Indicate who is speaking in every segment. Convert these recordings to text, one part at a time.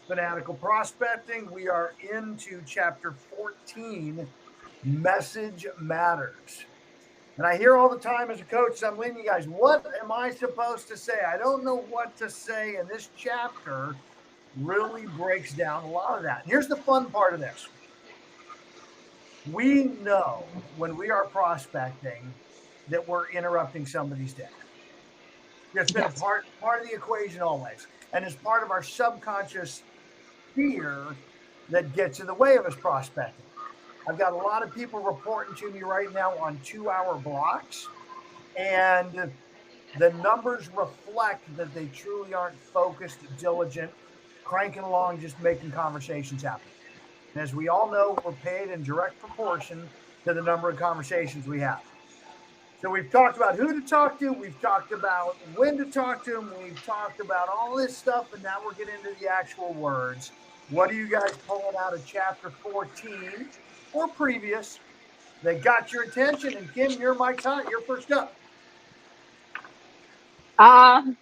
Speaker 1: Fanatical Prospecting. We are into chapter 14, Message Matters. And I hear all the time as a coach, I'm leading you guys, what am I supposed to say? I don't know what to say. And this chapter really breaks down a lot of that. And here's the fun part of this. We know when we are prospecting that we're interrupting somebody's day. It's been a part of the equation always. And it's part of our subconscious fear that gets in the way of us prospecting. I've got a lot of people reporting to me right now on 2-hour blocks, and the numbers reflect that they truly aren't focused, diligent, cranking along, just making conversations happen. And as we all know, we're paid in direct proportion to the number of conversations we have. So we've talked about who to talk to. We've talked about when to talk to them. We've talked about all this stuff, and now we're getting into the actual words. What are you guys pulling out of chapter 14 or previous that got your attention? And Kim, you're Mike's hot. You're first up.
Speaker 2: I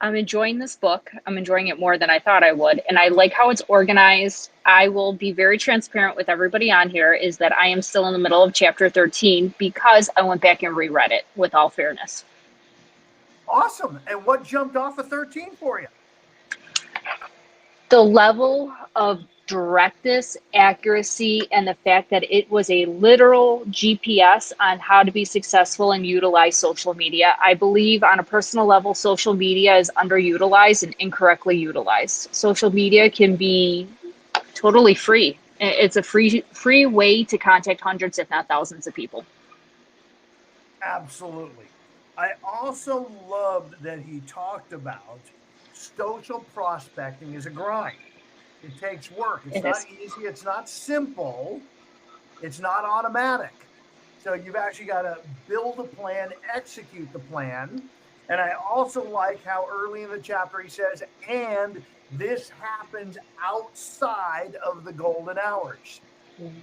Speaker 2: I'm enjoying this book. I'm enjoying it more than I thought I would. And I like how it's organized. I will be very transparent with everybody on here is that I am still in the middle of chapter 13 because I went back and reread it with all fairness.
Speaker 1: Awesome. And what jumped off of 13 for you?
Speaker 2: The level of directness, accuracy, and the fact that it was a literal GPS on how to be successful and utilize social media. I believe on a personal level, social media is underutilized and incorrectly utilized. Social media can be totally free. It's a free way to contact hundreds, if not thousands of people.
Speaker 1: Absolutely. I also loved that he talked about social prospecting is a grind. It takes work. It's not easy. It's not simple. It's not automatic. So you've actually got to build a plan, execute the plan. And I also like how early in the chapter he says, and this happens outside of the golden hours. Mm-hmm.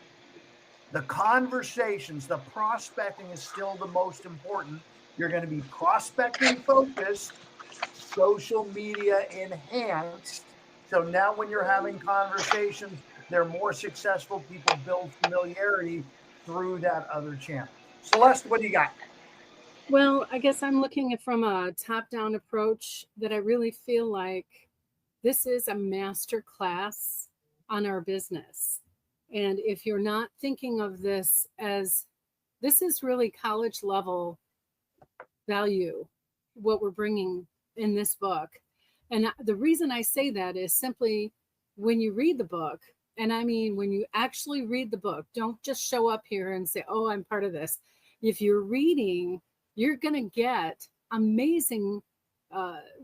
Speaker 1: The conversations, the prospecting is still the most important. You're going to be prospecting focused, social media enhanced. So now when you're having conversations, they're more successful. People build familiarity through that other channel. Celeste, what do you got?
Speaker 3: Well, I guess I'm looking at from a top-down approach that I really feel like this is a master class on our business. And if you're not thinking of this as this is really college level value, what we're bringing in this book. And the reason I say that is simply when you read the book, and I mean, when you actually read the book, don't just show up here and say, oh, I'm part of this. If you're reading, you're going to get amazing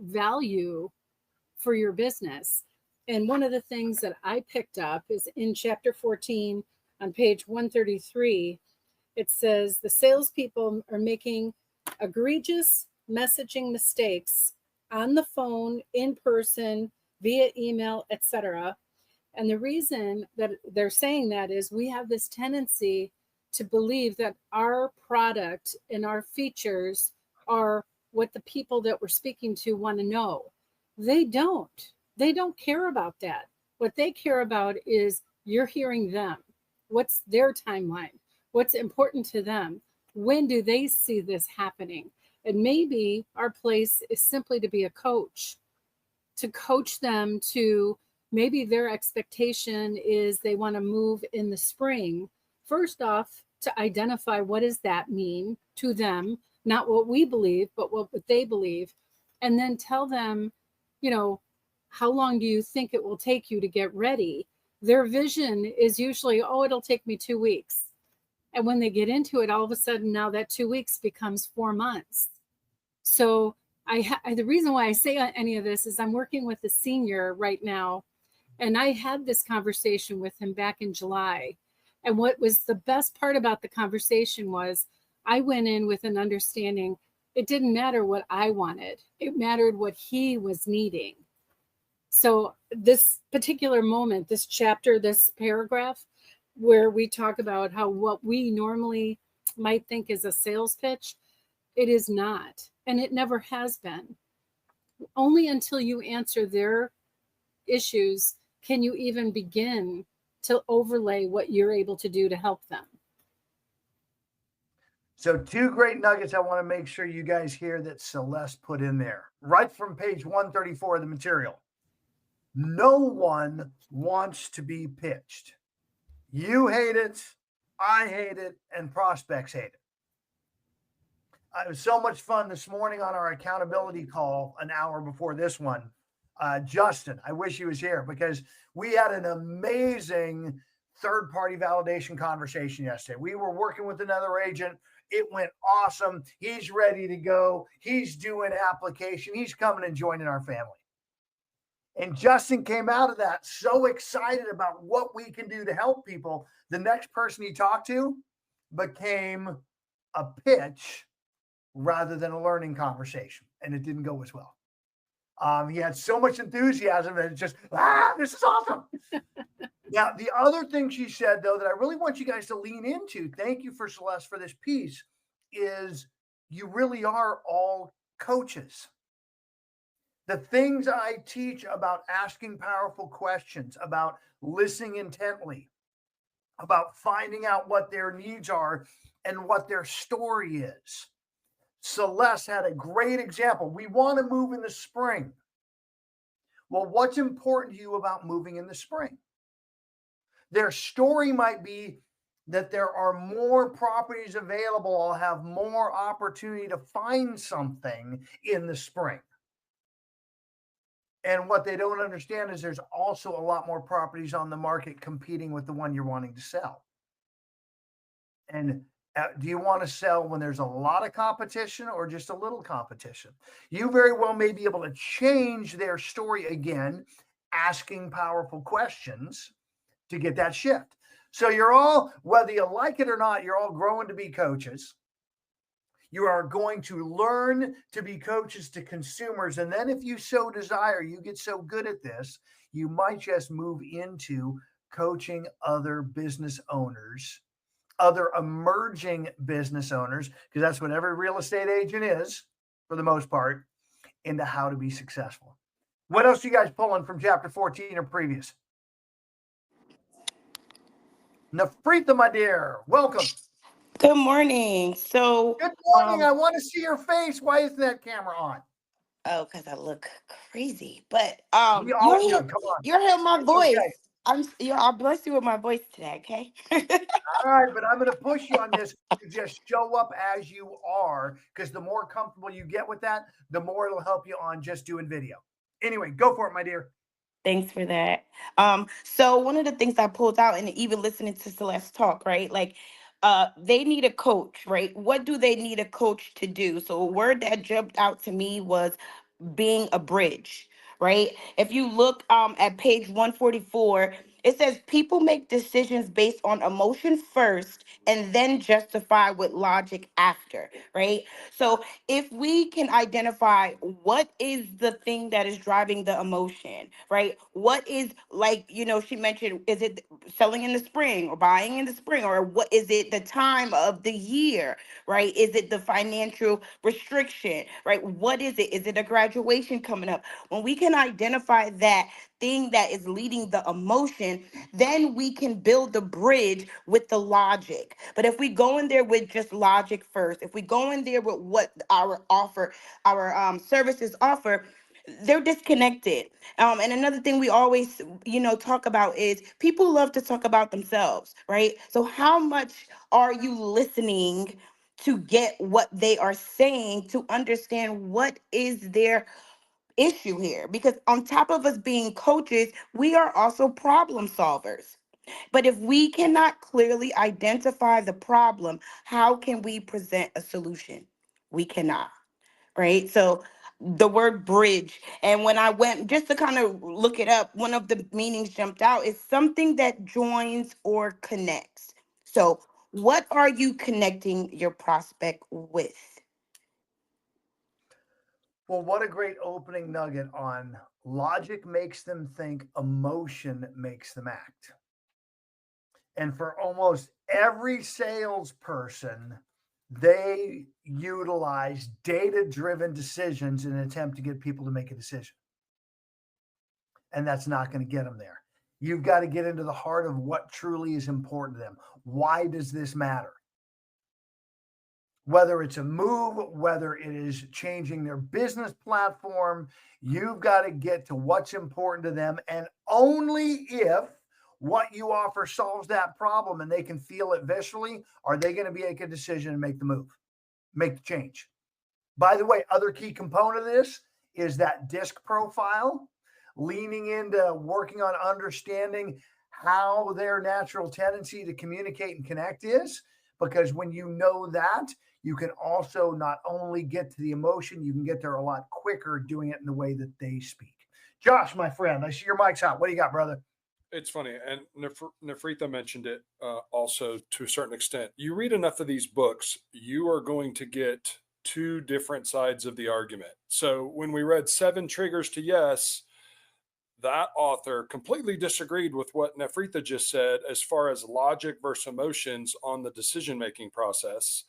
Speaker 3: value for your business. And one of the things that I picked up is in chapter 14 on page 133, it says the salespeople are making egregious messaging mistakes on the phone, in person, via email, etc. And the reason that they're saying that is we have this tendency to believe that our product and our features are what the people that we're speaking to want to know. They don't. They don't care about that. What they care about is you're hearing them. What's their timeline? What's important to them? When do they see this happening? And maybe our place is simply to be a coach, to coach them to maybe their expectation is they want to move in the spring. First off, to identify what does that mean to them, not what we believe, but what they believe. And then tell them, how long do you think it will take you to get ready? Their vision is usually, it'll take me 2 weeks. And when they get into it, all of a sudden now that 2 weeks becomes 4 months. So the reason why I say any of this is I'm working with a senior right now. And I had this conversation with him back in July. And what was the best part about the conversation was I went in with an understanding. It didn't matter what I wanted. It mattered what he was needing. So this particular moment, this chapter, this paragraph, where we talk about how what we normally might think is a sales pitch, it is not. And it never has been. only until you answer their issues can you even begin to overlay what you're able to do to help them.
Speaker 1: So 2 great nuggets I want to make sure you guys hear that Celeste put in there, right from page 134 of the material. No one wants to be pitched. You hate it, I hate it, and prospects hate it. It was so much fun this morning on our accountability call an hour before this one. Justin, I wish he was here because we had an amazing third-party validation conversation yesterday. We were working with another agent. It went awesome. He's ready to go. He's doing application. He's coming and joining our family. And Justin came out of that so excited about what we can do to help people. The next person he talked to became a pitch rather than a learning conversation, and it didn't go as well. He had so much enthusiasm that it's just, this is awesome. Now, the other thing she said, though, that I really want you guys to lean into, thank you for Celeste for this piece, is you really are all coaches. The things I teach about asking powerful questions, about listening intently, about finding out what their needs are and what their story is. Celeste had a great example. We want to move in the spring. Well, what's important to you about moving in the spring? Their story might be that there are more properties available. I'll have more opportunity to find something in the spring. And what they don't understand is there's also a lot more properties on the market competing with the one you're wanting to sell. And do you want to sell when there's a lot of competition or just a little competition? You very well may be able to change their story again, asking powerful questions to get that shift. So you're all, whether you like it or not, you're all growing to be coaches. You are going to learn to be coaches to consumers. And then if you so desire, you get so good at this, you might just move into coaching other business owners, other emerging business owners, because that's what every real estate agent is for the most part, into how to be successful. What else are you guys pulling from chapter 14 or previous? Nafrita, my dear, welcome.
Speaker 4: Good morning. So
Speaker 1: good morning. I want to see your face. Why isn't that camera on?
Speaker 4: Oh, because I look crazy. But
Speaker 1: we all do. Come on.
Speaker 4: You're hearing my
Speaker 1: It's
Speaker 4: voice.
Speaker 1: Okay.
Speaker 4: I'll bless you with my voice today, okay?
Speaker 1: All right, but I'm going to push you on this to just show up as you are, because the more comfortable you get with that, the more it'll help you on just doing video. Anyway, go for it, my dear.
Speaker 4: Thanks for that. So one of the things I pulled out, and even listening to Celeste talk, right? Like, they need a coach, right? What do they need a coach to do? So a word that jumped out to me was being a bridge, right? If you look at page 144, it says people make decisions based on emotion first and then justify with logic after, right? So if we can identify what is the thing that is driving the emotion, right? What is, like, she mentioned, is it selling in the spring or buying in the spring, or what is it, the time of the year, right? Is it the financial restriction, right? What is it? Is it a graduation coming up? When we can identify that thing that is leading the emotion, then we can build the bridge with the logic. But if we go in there with just logic first, if we go in there with what our services offer, they're disconnected. And another thing we always, talk about is people love to talk about themselves, right? So how much are you listening to get what they are saying, to understand what is their issue here? Because on top of us being coaches, we are also problem solvers. But if we cannot clearly identify the problem, how can we present a solution? We cannot, right? So the word bridge, and when I went just to kind of look it up, one of the meanings jumped out is something that joins or connects. So what are you connecting your prospect with?
Speaker 1: Well, what a great opening nugget on logic makes them think, emotion makes them act. And for almost every salesperson, they utilize data-driven decisions in an attempt to get people to make a decision. And that's not going to get them there. You've got to get into the heart of what truly is important to them. Why does this matter? Whether it's a move, whether it is changing their business platform, you've got to get to what's important to them. And only if what you offer solves that problem and they can feel it viscerally, are they going to make a decision and make the move, make the change. By the way, other key component of this is that DISC profile, leaning into working on understanding how their natural tendency to communicate and connect is. Because when you know that, you can also not only get to the emotion, you can get there a lot quicker doing it in the way that they speak. Josh, my friend, I see your mic's out. What do you got, brother?
Speaker 5: It's funny, and Nefrita mentioned it also to a certain extent. You read enough of these books, you are going to get two different sides of the argument. So when we read 7 Triggers to Yes, that author completely disagreed with what Nefrita just said as far as logic versus emotions on the decision-making process.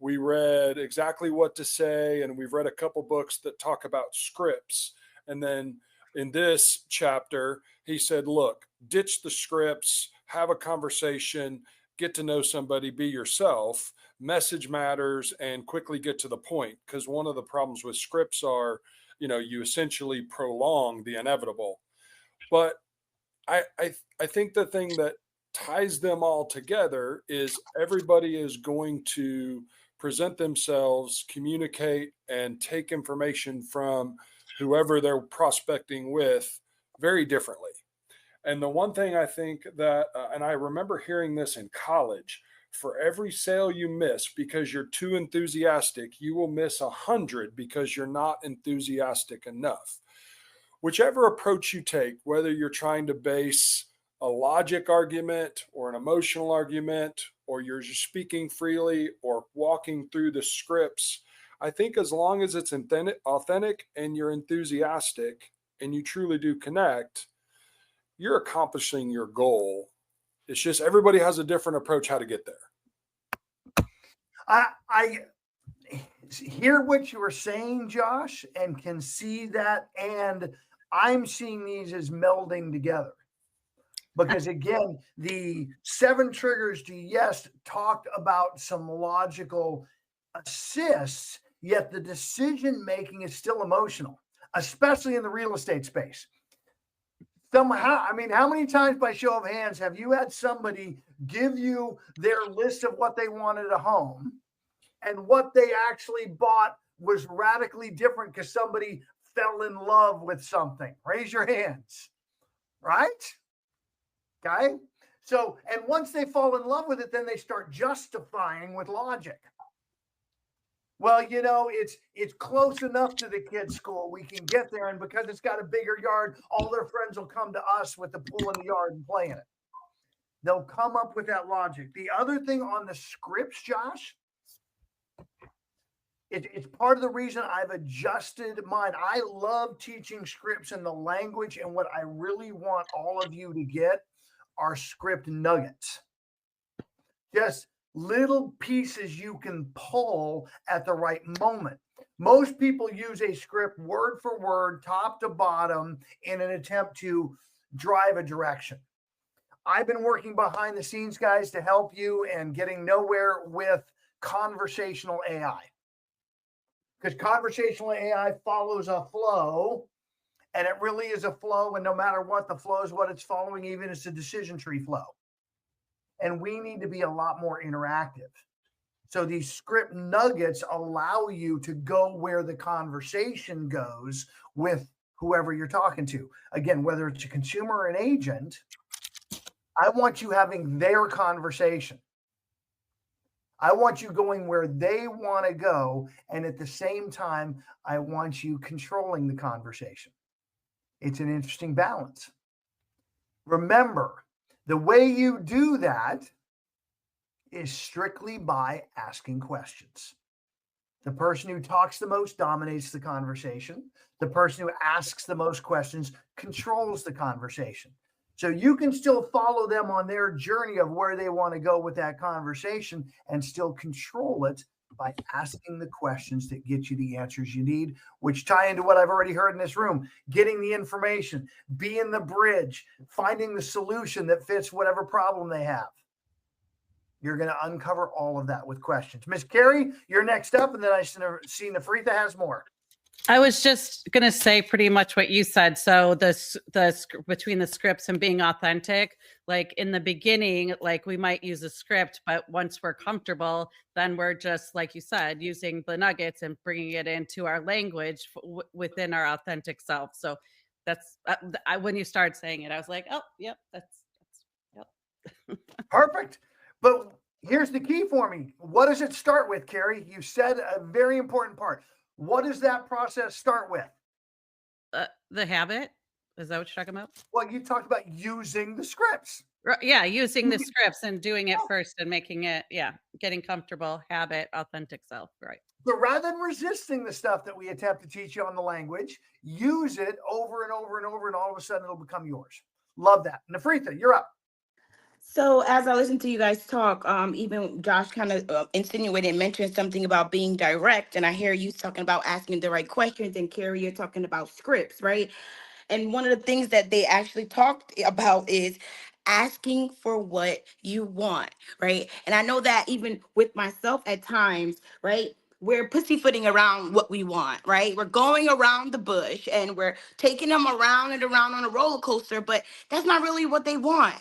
Speaker 5: We read exactly what to say, and we've read a couple books that talk about scripts. And then in this chapter, he said, look, ditch the scripts, have a conversation, get to know somebody, be yourself, message matters, and quickly get to the point. Because one of the problems with scripts are, you essentially prolong the inevitable. But I think the thing that ties them all together is everybody is going to present themselves, communicate, and take information from whoever they're prospecting with very differently. And the one thing I think that, and I remember hearing this in college, for every sale you miss because you're too enthusiastic, you will miss 100 because you're not enthusiastic enough. Whichever approach you take, whether you're trying to base a logic argument or an emotional argument, or you're just speaking freely or walking through the scripts, I think as long as it's authentic and you're enthusiastic and you truly do connect, you're accomplishing your goal. It's just everybody has a different approach how to get there.
Speaker 1: I hear what you were saying, Josh, and can see that. And I'm seeing these as melding together. Because again, the 7 Triggers to Yes talked about some logical assists, yet the decision making is still emotional, especially in the real estate space. How many times by show of hands have you had somebody give you their list of what they wanted a home, and what they actually bought was radically different because somebody fell in love with something? Raise your hands, right? Okay. So, and once they fall in love with it, then they start justifying with logic. Well, it's close enough to the kids' school. We can get there. And because it's got a bigger yard, all their friends will come to us with the pool in the yard and play in it. They'll come up with that logic. The other thing on the scripts, Josh, it's part of the reason I've adjusted mine. I love teaching scripts and the language. And what I really want all of you to get are script nuggets. Just little pieces you can pull at the right moment. Most people use a script word for word, top to bottom, in an attempt to drive a direction. I've been working behind the scenes, guys, to help you and getting nowhere with conversational AI. Because conversational AI follows a flow, and it really is a flow, and no matter what the flow is, what it's following, even it's a decision tree flow. And we need to be a lot more interactive. So these script nuggets allow you to go where the conversation goes with whoever you're talking to. Again, whether it's a consumer or an agent, I want you having their conversation. I want you going where they want to go. And at the same time, I want you controlling the conversation. It's an interesting balance. Remember, the way you do that is strictly by asking questions. The person who talks the most dominates the conversation. The person who asks the most questions controls the conversation. So you can still follow them on their journey of where they want to go with that conversation and still control it By asking the questions that get you the answers you need, which tie into what I've already heard in this room, getting the information, being the bridge, finding the solution that fits whatever problem they have. You're going to uncover all of that with questions. Miss Carrie, you're next up, and then I see Nafrita has more.
Speaker 6: I was just going to say pretty much what you said. So between the scripts and being authentic, like in the beginning, like we might use a script, but once we're comfortable, then we're just, like you said, using the nuggets and bringing it into our language within our authentic self. So that's when you start saying it, I was like, oh, yep, that's yep.
Speaker 1: Perfect. But here's the key for me. What does it start with, Carrie? You said a very important part. What does that process start with?
Speaker 6: The habit? Is that what you're talking about?
Speaker 1: Well, you talked about using the scripts.
Speaker 6: Yeah, using the scripts and doing it first and making it, getting comfortable, habit, authentic self, right?
Speaker 1: So rather than resisting the stuff that we attempt to teach you on the language, use it over and over and over, and all of a sudden it'll become yours. Love that. Nafrita, you're up.
Speaker 4: So as I listen to you guys talk, even Josh kind of insinuated and mentioned something about being direct, and I hear you talking about asking the right questions, and Carrie, you're talking about scripts, right? And one of the things that they actually talked about is asking for what you want, right? And I know that even with myself at times, right? We're pussyfooting around what we want, right? We're going around the bush and we're taking them around and around on a roller coaster, but that's not really what they want.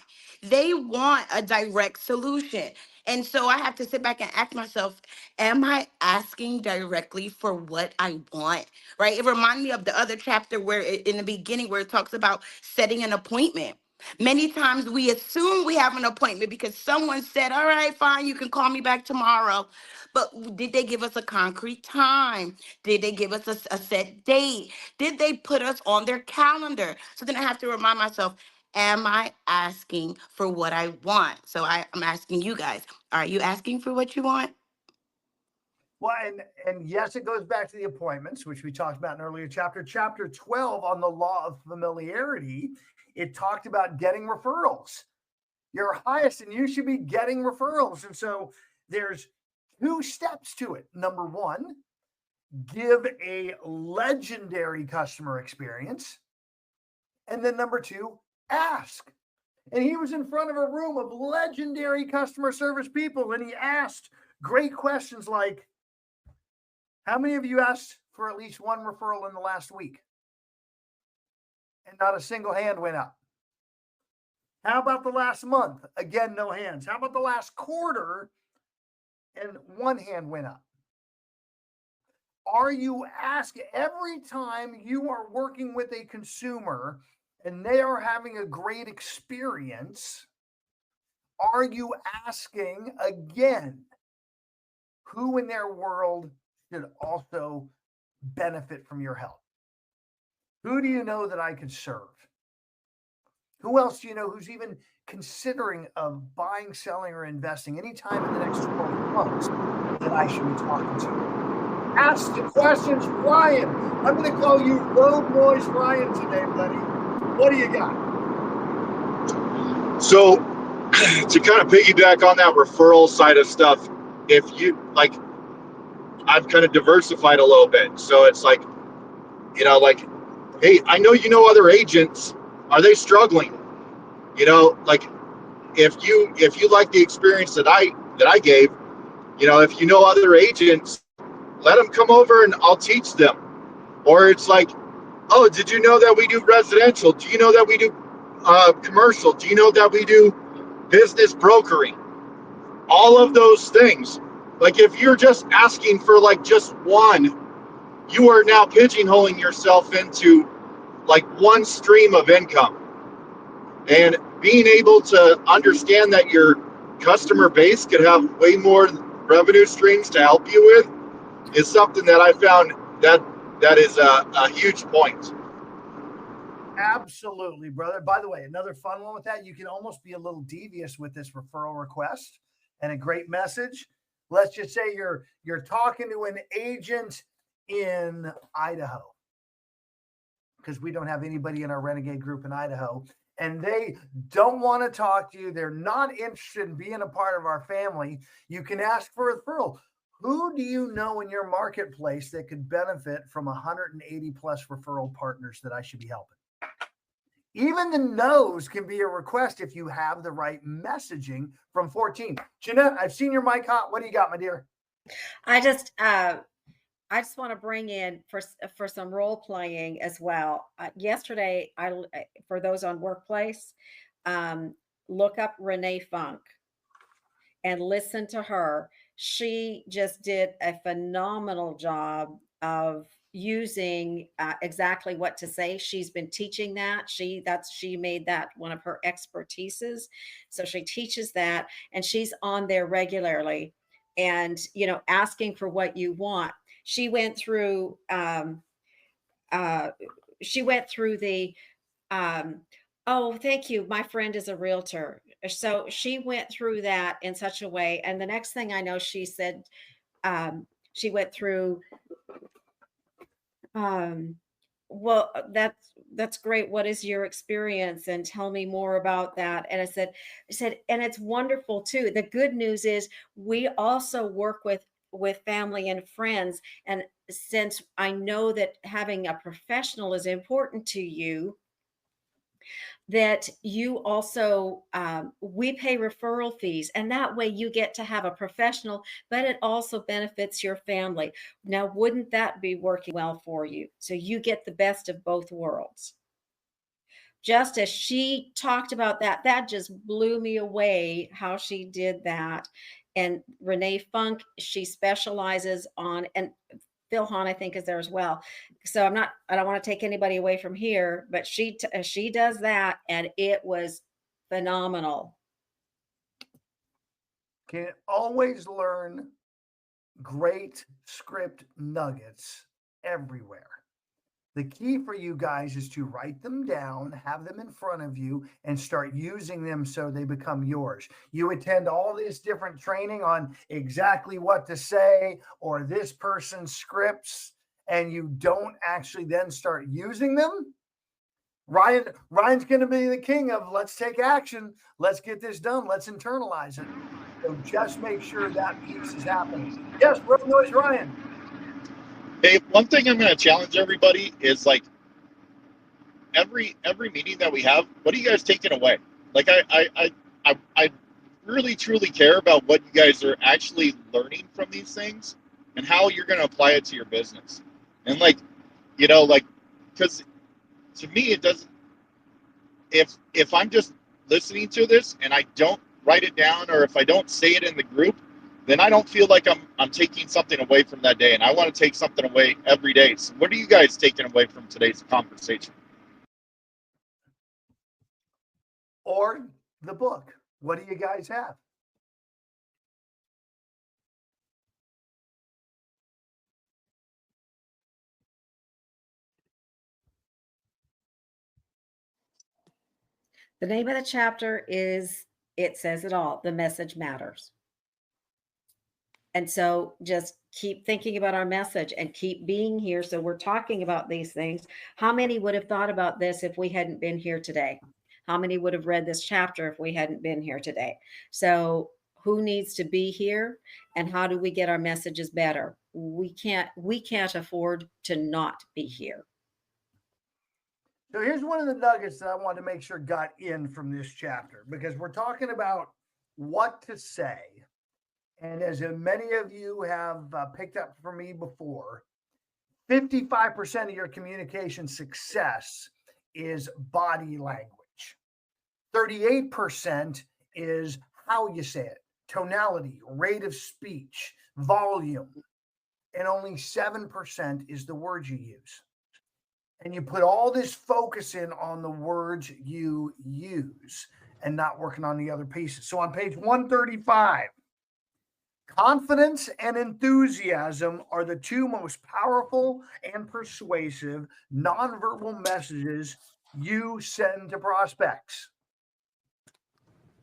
Speaker 4: They want a direct solution. And so I have to sit back and ask myself, am I asking directly for what I want? Right? It reminded me of the other chapter where in the beginning where it talks about setting an appointment. Many times we assume we have an appointment because someone said, all right, fine, you can call me back tomorrow. But did they give us a concrete time? Did they give us a set date? Did they put us on their calendar? So then I have to remind myself, am I asking for what I want? So I'm asking you guys, are you asking for what you want?
Speaker 1: Well, and yes, it goes back to the appointments, which we talked about in an earlier chapter. Chapter 12 on the law of familiarity, it talked about getting referrals. You're highest and you should be getting referrals. And so there's 2 steps to it. Number 1, give a legendary customer experience. And then number 2, ask. And he was in front of a room of legendary customer service people, and he asked great questions like, how many of you asked for at least 1 referral in the last week? And not a single hand went up. How about the last month? Again, no hands. How about the last quarter? And 1 hand went up. Are you asking every time you are working with a consumer and they are having a great experience? Are you asking again who in their world should also benefit from your help? Who do you know that I could serve? Who else do you know who's even considering of buying, selling, or investing anytime in the next 12 months that I should be talking to? Ask the questions, Ryan. I'm going to call you Road Noise Ryan today, buddy. What do you got?
Speaker 7: So to kind of piggyback on that referral side of stuff, if you like, I've kind of diversified a little bit. So it's like, you know, like, hey, I know you know other agents. Are they struggling? You know, like if you like the experience that I gave, you know, if you know other agents, let them come over and I'll teach them. Or it's like, oh, did you know that we do residential? Do you know that we do commercial? Do you know that we do business brokering? All of those things. Like if you're just asking for like just one, you are now pigeonholing yourself into like one stream of income. And being able to understand that your customer base could have way more revenue streams to help you with is something that I found that is a huge point.
Speaker 1: Absolutely, brother. By the way, another fun one with that, you can almost be a little devious with this referral request and a great message. Let's just say you're talking to an agent in Idaho, because we don't have anybody in our Renegade group in Idaho, and they don't want to talk to you. They're not interested in being a part of our family. You can ask for a referral. Who do you know in your marketplace that could benefit from 180 plus referral partners that I should be helping? Even the no's can be a request if you have the right messaging from 14. Jeanette, I've seen your mic hot. What do you got, my dear?
Speaker 8: I just want to bring in for some role playing as well. Yesterday, for those on Workplace, look up Renee Funk and listen to her. She just did a phenomenal job of using exactly what to say. She's been teaching that. She made that one of her expertises. So she teaches that, and she's on there regularly, and asking for what you want. She went through the oh, thank you. My friend is a realtor. So she went through that in such a way. And the next thing I know, she said, she went through, well, that's great. What is your experience? And tell me more about that. And I said, and it's wonderful too. The good news is we also work with family and friends. And since I know that having a professional is important to you, that you also we pay referral fees, and that way you get to have a professional, but it also benefits your family. Now, wouldn't that be working well for you? So you get the best of both worlds. Just as she talked about that just blew me away how she did that. And Renee Funk, she specializes on, and Phil Hahn, I think, is there as well. So I don't want to take anybody away from here, but she does that, and it was phenomenal.
Speaker 1: Can always learn great script nuggets everywhere. The key for you guys is to write them down, have them in front of you, and start using them so they become yours. You attend all this different training on exactly what to say or this person's scripts, and you don't actually then start using them. Ryan's going to be the king of let's take action. Let's get this done. Let's internalize it. So just make sure that piece is happening. Yes, road noise, Ryan.
Speaker 7: Hey, one thing I'm going to challenge everybody is like every meeting that we have, what are you guys taking away? Like I really truly care about what you guys are actually learning from these things and how you're going to apply it to your business. And like, because to me it doesn't. If I'm just listening to this and I don't write it down, or if I don't say it in the group, then I don't feel like I'm taking something away from that day. And I want to take something away every day. So what are you guys taking away from today's conversation?
Speaker 1: Or the book. What do you guys have?
Speaker 8: The name of the chapter is, it says it all, the message matters. And so just keep thinking about our message and keep being here. So we're talking about these things. How many would have thought about this if we hadn't been here today? How many would have read this chapter if we hadn't been here today? So who needs to be here, and how do we get our messages better? We can't afford to not be here.
Speaker 1: So here's one of the nuggets that I wanted to make sure got in from this chapter, because we're talking about what to say. And as many of you have picked up from me before, 55% of your communication success is body language. 38% is how you say it, tonality, rate of speech, volume. And only 7% is the words you use. And you put all this focus in on the words you use and not working on the other pieces. So on page 135, confidence and enthusiasm are the two most powerful and persuasive nonverbal messages you send to prospects.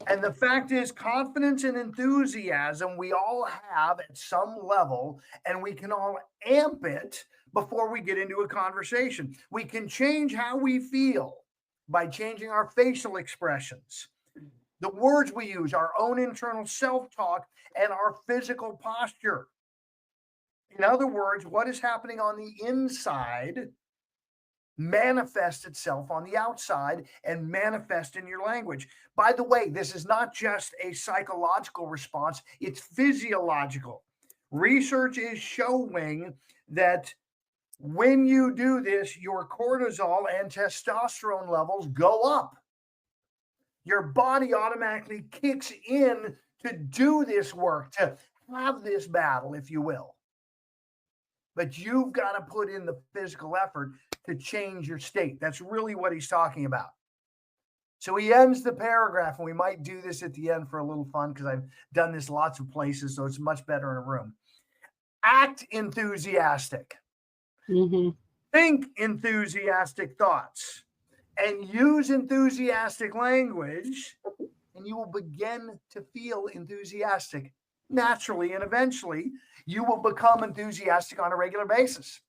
Speaker 1: And the fact is, confidence and enthusiasm we all have at some level, and we can all amp it before we get into a conversation. We can change how we feel by changing our facial expressions, the words we use, our own internal self-talk, and our physical posture. In other words, what is happening on the inside manifests itself on the outside and manifest in your language. By the way, this is not just a psychological response, it's physiological. Research is showing that when you do this, your cortisol and testosterone levels go up. Your body automatically kicks in to do this work, to have this battle, if you will. But you've got to put in the physical effort to change your state. That's really what he's talking about. So he ends the paragraph, and we might do this at the end for a little fun because I've done this lots of places, so it's much better in a room. Act enthusiastic.
Speaker 3: Mm-hmm.
Speaker 1: Think enthusiastic thoughts and use enthusiastic language, and you will begin to feel enthusiastic naturally, and eventually you will become enthusiastic on a regular basis.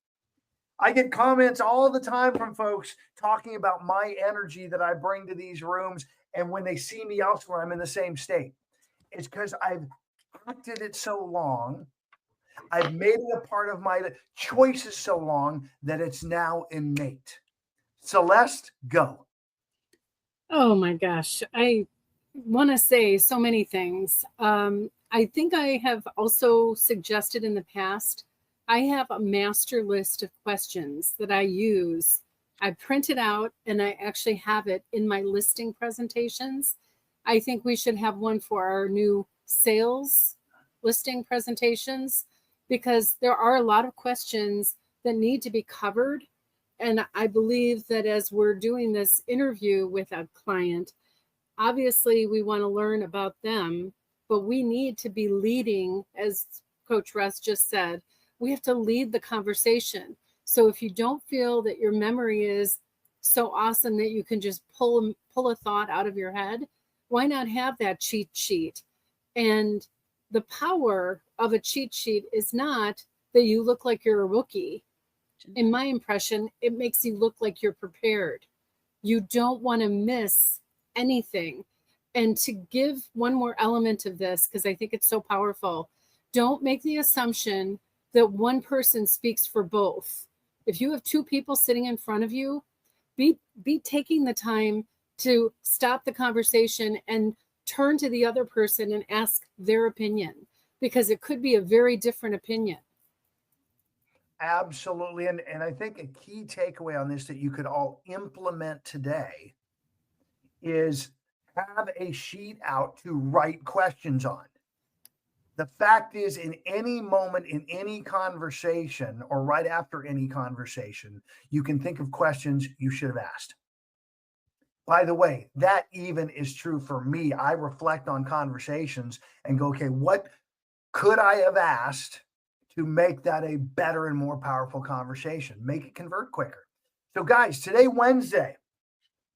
Speaker 1: I get comments all the time from folks talking about my energy that I bring to these rooms, and when they see me elsewhere, I'm in the same state. It's because I've acted it so long, I've made it a part of my choices so long that it's now innate. Celeste, go.
Speaker 3: Oh my gosh. I want to say so many things. I think I have also suggested in the past, I have a master list of questions that I use. I print it out and I actually have it in my listing presentations. I think we should have one for our new sales listing presentations because there are a lot of questions that need to be covered. And I believe that as we're doing this interview with a client, obviously we want to learn about them, but we need to be leading, as Coach Russ just said, we have to lead the conversation. So if you don't feel that your memory is so awesome that you can just pull a thought out of your head, why not have that cheat sheet? And the power of a cheat sheet is not that you look like you're a rookie. In my impression, it makes you look like you're prepared. You don't want to miss anything. And to give one more element of this, because I think it's so powerful, don't make the assumption that one person speaks for both. If you have two people sitting in front of you, be taking the time to stop the conversation and turn to the other person and ask their opinion, because it could be a very different opinion.
Speaker 1: Absolutely. And I think a key takeaway on this that you could all implement today is have a sheet out to write questions on. The fact is, in any moment, in any conversation, or right after any conversation, you can think of questions you should have asked. By the way, that even is true for me. I reflect on conversations and go, okay, what could I have asked to make that a better and more powerful conversation? Make it convert quicker. So, guys, today, Wednesday,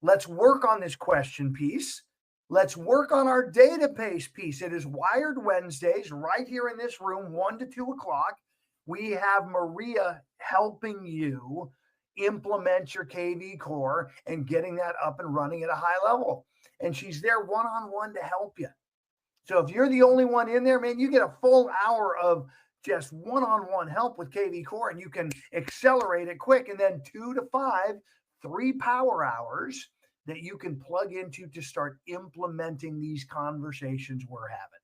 Speaker 1: let's work on this question piece. Let's work on our database piece. It is Wired Wednesdays right here in this room, 1 to 2 o'clock. We have Maria helping you implement your KV core and getting that up and running at a high level. And she's there one-on-one to help you. So if you're the only one in there, man, you get a full hour of just one-on-one help with KV core, and you can accelerate it quick. And then 2 to 5, 3 power hours that you can plug into to start implementing these conversations we're having.